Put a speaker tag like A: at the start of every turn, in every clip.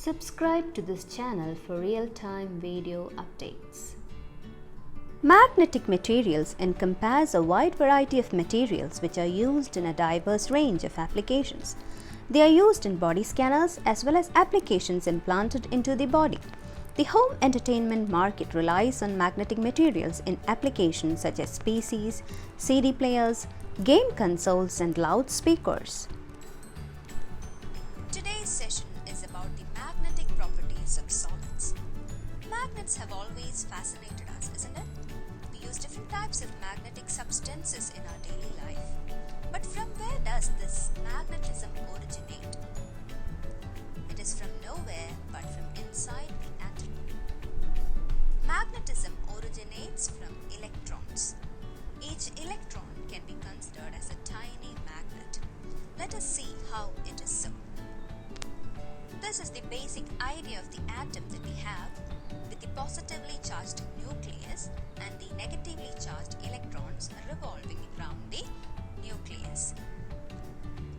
A: Subscribe to this channel for real-time video updates. Magnetic materials encompass a wide variety of materials which are used in a diverse range of applications. They are used in body scanners as well as applications implanted into the body. The home entertainment market relies on magnetic materials in applications such as PCs, CD players, game consoles, and loudspeakers.
B: Today's session is about the magnetic properties of solids. Magnets have always fascinated us, isn't it? We use different types of magnetic substances in our daily life. But from where does this magnetism originate? It is from nowhere but from inside the atom. Magnetism originates from electrons. Each electron can be considered as a tiny magnet. Let us see how it is so. This is the basic idea of the atom that we have, with the positively charged nucleus and the negatively charged electrons revolving around the nucleus.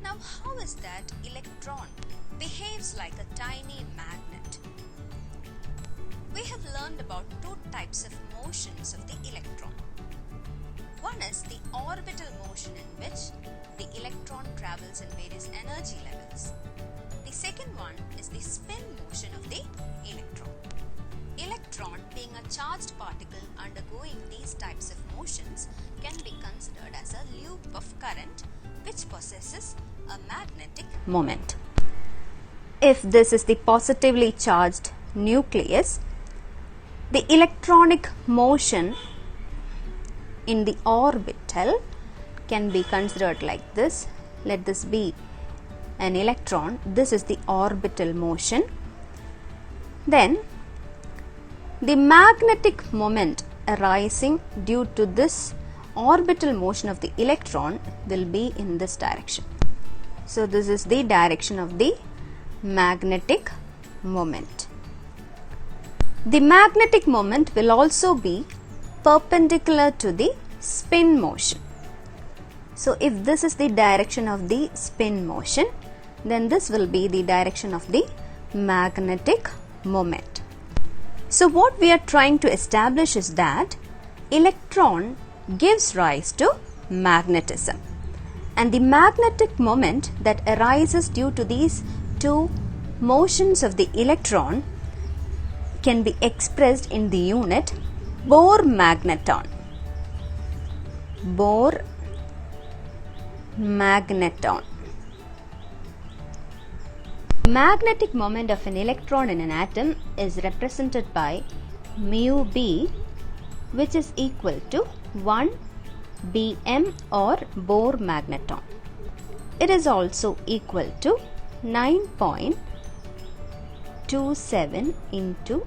B: Now, how is that electron behaves like a tiny magnet? We have learned about two types of motions of the electron. One is the orbital motion in which the electron travels in various energy levels. The second one is the spin motion of the electron. Electron, being a charged particle undergoing these types of motions, can be considered as a loop of current which possesses a magnetic
A: Moment. If this is the positively charged nucleus, the electronic motion in the orbital can be considered like this. Let this be an electron. This is the orbital motion. Then the magnetic moment arising due to this orbital motion of the electron will be in this direction. So this is the direction of the magnetic moment. The magnetic moment will also be perpendicular to the spin motion. So if this is the direction of the spin motion, then this will be the direction of the magnetic moment. So what we are trying to establish is that electron gives rise to magnetism, and the magnetic moment that arises due to these two motions of the electron can be expressed in the unit Bohr magneton. Bohr magneton. Magnetic moment of an electron in an atom is represented by mu b, which is equal to 1 bm or Bohr magneton. It is also equal to 9.27 into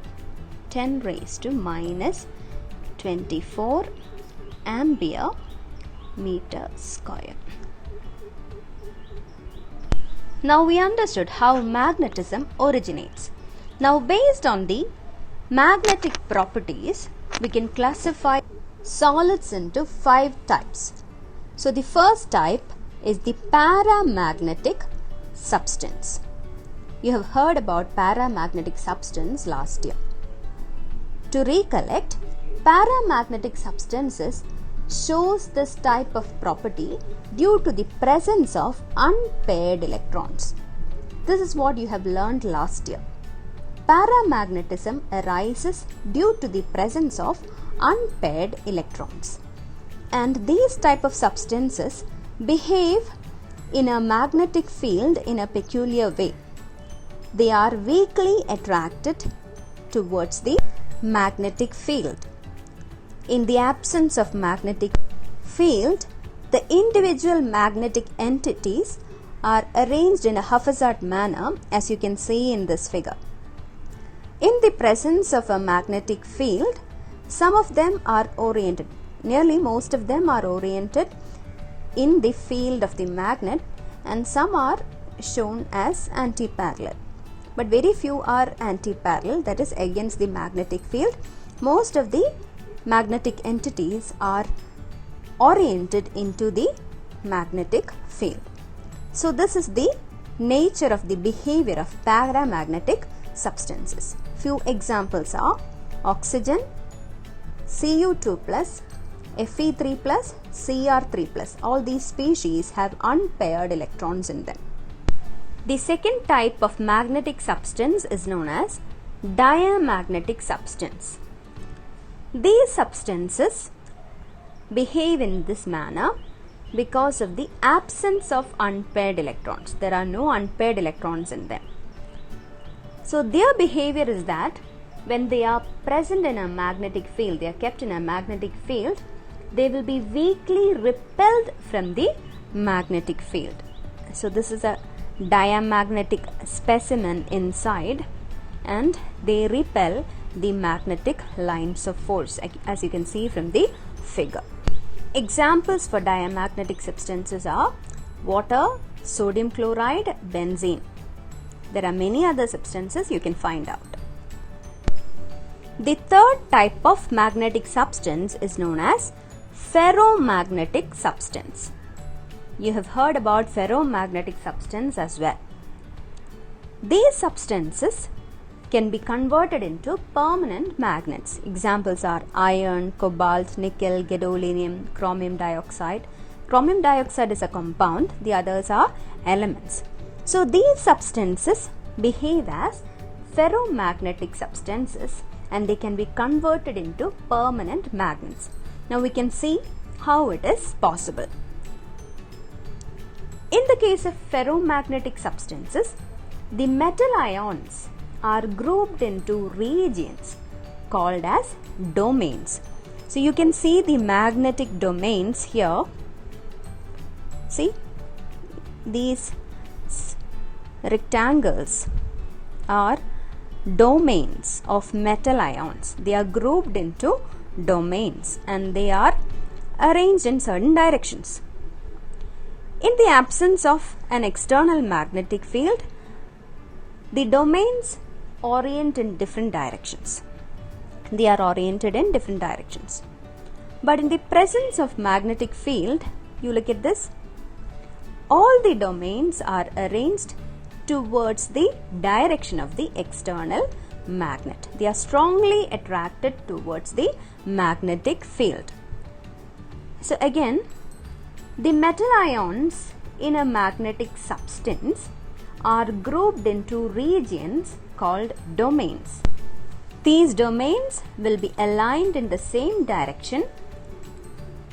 A: 10 raised to minus 24 ampere meter square. Now we understood how magnetism originates. Now based on the magnetic properties, we can classify solids into 5 types. So the first type is the paramagnetic substance. You have heard about paramagnetic substance last year. To recollect, paramagnetic substances shows this type of property due to the presence of unpaired electrons. This is what you have learned last year. Paramagnetism arises due to the presence of unpaired electrons, and these type of substances behave in a magnetic field in a peculiar way. They are weakly attracted towards the magnetic field. In the absence of magnetic field, the individual magnetic entities are arranged in a haphazard manner, as you can see in this figure. In the presence of a magnetic field, some of them are oriented, nearly most of them are oriented in the field of the magnet, and some are shown as anti-parallel. But very few are anti-parallel, that is against the magnetic field. Most of the magnetic entities are oriented into the magnetic field. So this is the nature of the behavior of paramagnetic substances. Few examples are oxygen, Cu2+, Fe3+, Cr3+. All these species have unpaired electrons in them. The second type of magnetic substance is known as diamagnetic substance. These substances behave in this manner because of the absence of unpaired electrons. There are no unpaired electrons in them. So their behavior is that when they are present in a magnetic field, they are kept in a magnetic field, they will be weakly repelled from the magnetic field. So this is a diamagnetic specimen inside, and they repel the magnetic lines of force, as you can see from the figure. Examples for diamagnetic substances are water, sodium chloride, benzene. There are many other substances you can find out. The third type of magnetic substance is known as ferromagnetic substance. You have heard about ferromagnetic substance as well. These substances can be converted into permanent magnets. Examples are iron, cobalt, nickel, gadolinium, chromium dioxide. Chromium dioxide is a compound, the others are elements. So these substances behave as ferromagnetic substances and they can be converted into permanent magnets. Now we can see how it is possible. In the case of ferromagnetic substances, the metal ions are grouped into regions called as domains. So you can see the magnetic domains here. See, these rectangles are domains of metal ions. They are grouped into domains and they are arranged in certain directions. In the absence of an external magnetic field, the domains orient in different directions. They are oriented in different directions. But in the presence of magnetic field, you look at this, all the domains are arranged towards the direction of the external magnet. They are strongly attracted towards the magnetic field. So again, the metal ions in a magnetic substance are grouped into regions called domains. These domains will be aligned in the same direction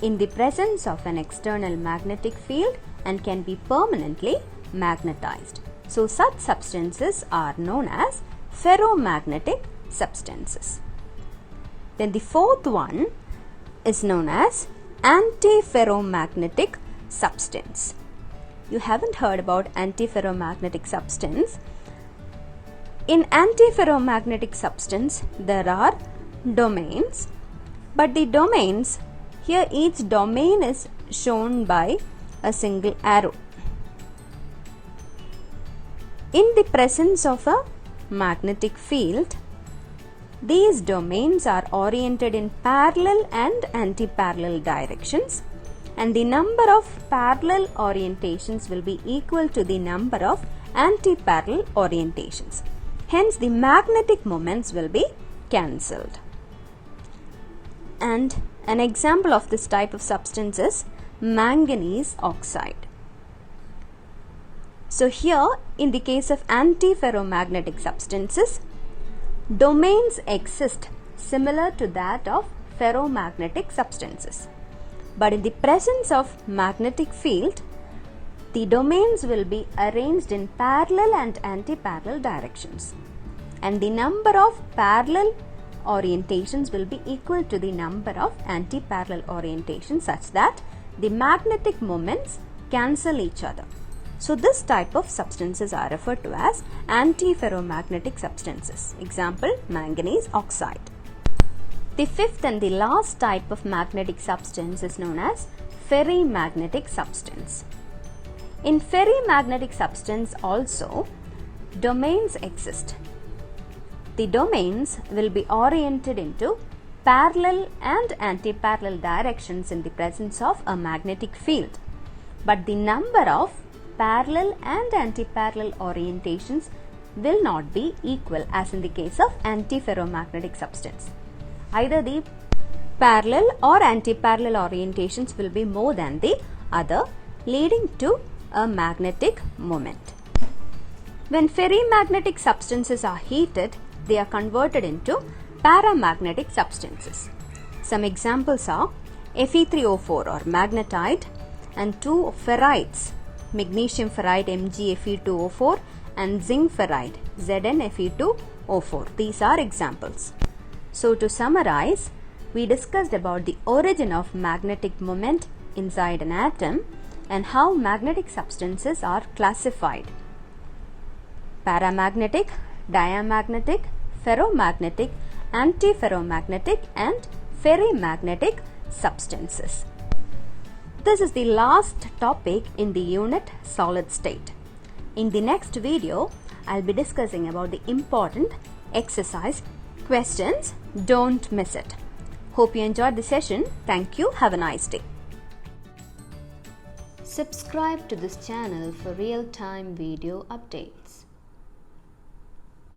A: in the presence of an external magnetic field and can be permanently magnetized. So such substances are known as ferromagnetic substances. Then the fourth one is known as antiferromagnetic substance. You haven't heard about antiferromagnetic substance. In antiferromagnetic substance, there are domains, but the domains, here each domain is shown by a single arrow. In the presence of a magnetic field, these domains are oriented in parallel and anti-parallel directions, and the number of parallel orientations will be equal to the number of anti-parallel orientations. Hence, the magnetic moments will be cancelled. And an example of this type of substance is manganese oxide. So here, in the case of antiferromagnetic substances, domains exist similar to that of ferromagnetic substances. But in the presence of magnetic field, the domains will be arranged in parallel and anti-parallel directions. And the number of parallel orientations will be equal to the number of anti-parallel orientations such that the magnetic moments cancel each other. So this type of substances are referred to as antiferromagnetic substances. Example, manganese oxide. The fifth and the last type of magnetic substance is known as ferrimagnetic substance. In ferrimagnetic substance also, domains exist. The domains will be oriented into parallel and anti-parallel directions in the presence of a magnetic field. But the number of parallel and anti-parallel orientations will not be equal as in the case of antiferromagnetic substance. Either the parallel or anti-parallel orientations will be more than the other, leading to a magnetic moment. When ferrimagnetic substances are heated, they are converted into paramagnetic substances. Some examples are Fe3O4 or magnetite and two ferrites, magnesium ferrite MgFe2O4 and zinc ferrite ZnFe2O4. These are examples. So to summarize, we discussed about the origin of magnetic moment inside an atom and how magnetic substances are classified: paramagnetic, diamagnetic, ferromagnetic, antiferromagnetic and ferrimagnetic substances. This is the last topic in the unit solid state. In the next video, I'll be discussing about the important exercise questions. Don't miss it. Hope you enjoyed the session. Thank you. Have a nice day. Subscribe to this channel for real-time video updates.